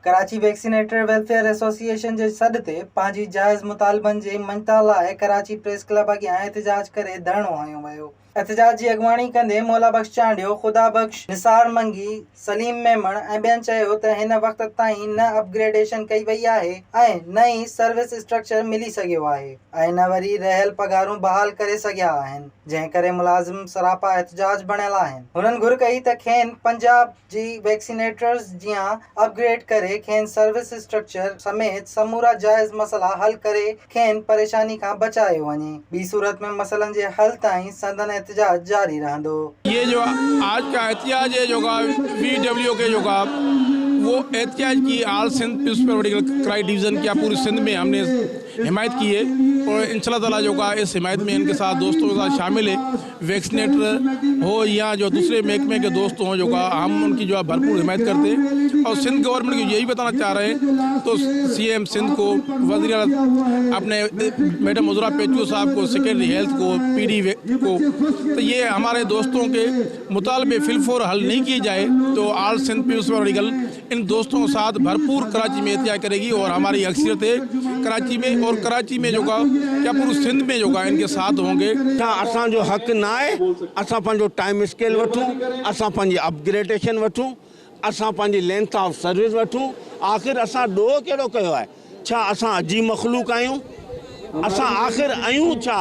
Karachi vaccinator welfare association जे सॾ ते पंहिंजी जाइज़ मुतालबनि जे मञता लाइ कराची प्रेस क्लब अॻियां एहतजाज करे धरणो हयो वियो। एहतजाज जी अॻवाणी कंदे मौला बख्श चांडियो, खुदा बख्श, निसार मंगी, सलीम मेमण ऐं ॿियनि चयो त हिन वक़्त ताईं न अपग्रेडेशन कई वई आहे ऐं न ई सर्विस स्ट्रक्चर मिली सघियो आहे ऐं न वरी रहियल पगारूं बहाल करे सघिया आहिनि, जंहिं करे मुलाज़िम सरापा एहतजाज बणियल आहिनि। हुननि घुर कई त खेनि पंजाब जी वैक्सीनेटर्स जियां अपग्रेड करे खेनि सर्विस स्ट्रक्चर समेत समूरा जाइज़ मसला हल करे खेनि परेशानी खां बचायो वञे। ॿी सूरत में मसलनि जे हल ताईं संदन एहतजाज जारी रहंदो। ये जो आज का एहतजाज है जो VW के जो वो एहतजाज की all Sindh principal medical crime division क्या पूरी सिंध में हमने हिमायत की है और इंशाल्लाह ताला जो इस हिमायत में इनके साथ दोस्तों के साथ शामिल है, वैक्सीनेटर हो या जो दूसरे महकमे के दोस्त हों जो हम उनकी जो भरपूर हिमायत करते हैं। और सिंध गवर्नमेंट को यही बताना चाह रहे हैं तो CM सिंध को, वज़ीर अपने मैडम उज़रा पेचू साहब को, सेक्रेटरी हेल्थ को, PD को, तो ये हमारे दोस्तों के मुतालबे फिलफोर हल नहीं किए जाए तो आल सिंध प्रिंसिपल मेडिकल इन दोस्तों के साथ भरपूर कराची में एहतजाज करेगी और हमारी अक्सरियत है कराची में और कराची में जो क्या पूरे सिंध में जो इनके साथ होंगे। असां जो हक़ ना है, असां पंहिंजो टाइम स्केल वठूं, असां पंहिंजी अपग्रेडेशन वठूं, असां पंहिंजी लेंथ ऑफ सर्विस वठूं। आख़िर असां ॾोह कहिड़ो कयो आहे? छा असां अजीब मख़लूक आहियूं? असां आख़िर आहियूं छा?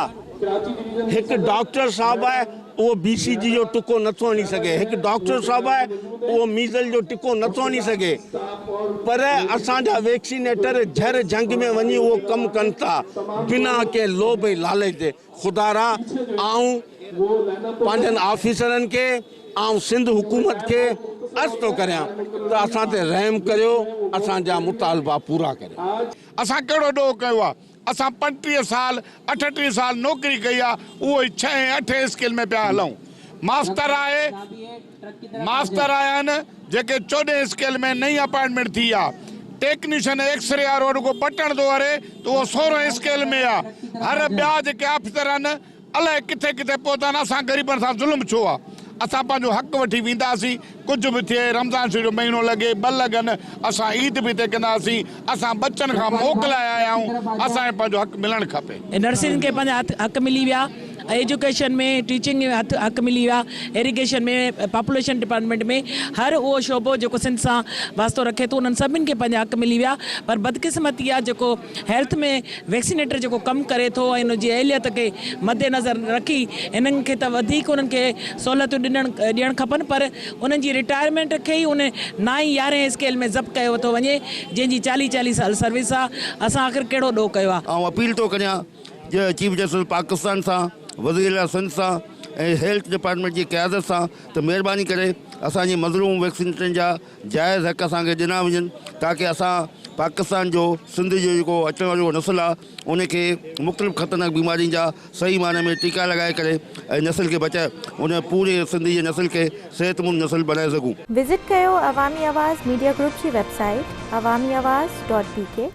हिकु डॉक्टर साहब आहे वो BCG जो टुको नथो हणी सघे, हिकु डॉक्टर साहब आहे वो मीज़ल जो टिको नथो हणी सघे, पर असांजा वैक्सीनेटर झर जंग में वञी उहो कमु कनि था बिना के लोभ ऐं लालच जे। खुदारा आऊं पंहिंजनि ऑफिसरनि खे आऊं सिंध हुकूमत खे अर्ज़ थो करियां त असां ते रहम करियो, असांजा मुतालबा पूरा करियो। असां कहिड़ो ॾोह कयो आहे? असां 35 साल 38 साल नौकरी कई आहे, उहो 6-8 स्केल में पिया हलूं। मास्टर आया आहिनि जेके 14 स्केल में नई अपॉइंटमेंट थी आहे। टेक्नीशियन एक्सरे वारो रुगो बटन थो हरे त उहो 16 स्केल में आहे। हर ॿिया जेके ऑफिसर आहिनि अलाए किथे किथे पहुता आहिनि। असां ग़रीबनि सां ज़ुल्म छो आहे? असां पंहिंजो हक़ वठी वेंदासीं, कुझु बि थिए, रमज़ान शरीफ़ जो महीनो लॻे, 2 लॻनि, असां ईद बि हिते कंदासीं। असां बच्चनि खां मोकिलाया आहियूं, असांखे पंहिंजो हक़ मिलणु खपे। नर्सिन खे पंहिंजा हक़ मिली विया, एजुकेशन में टीचिंग में हक़ मिली विया, इरिगेशन में, पॉपुलेशन डिपार्टमेंट में, हर उहो शोबो जेको सिंध सां वास्तो रखे थो उन्हनि सभिनि खे पंहिंजा हक़ मिली विया। पर बदकिस्मती आहे जेको हेल्थ में वैक्सीनेटर जेको कमु करे थो ऐं हुनजी अहलियत खे मद्देनज़र रखी इन्हनि खे त वधीक उन्हनि खे सहूलियतूं ॾियणु खपनि, पर उन्हनि जी रिटायरमेंट खे ई उन 9-11 स्केल में ज़ब्त कयो थो वञे, जंहिंजी 40-40 साल सर्विस आहे। असां आख़िर कहिड़ो ॾोह कयो आहे? ऐं अपील थो करियां चीफ जस्टिस पाकिस्तान सां, वज़ीर सिंध सां ऐं हेल्थ डिपार्टमेंट जी क़यादत सां त महिरबानी करे असांजी मज़लूम वैक्सीनेटरनि जा जाइज़ हक़ असांखे ॾिना वञनि ताकी असां पाकिस्तान जो सिंध जो जेको अचण वारो नस्ल आहे उनखे मुख़्तलिफ़ ख़तरनाक बीमारियुनि जा सही माने में टीका लॻाए करे ऐं नस्ल खे बचाए उन पूरे सिंधी जे नस्ल खे सेहतमंद नस्ल बनाए सघूं। विज़िट कयो अवामी आवाज़ मीडिया ग्रुप जी वेबसाइट awamiawaz.pk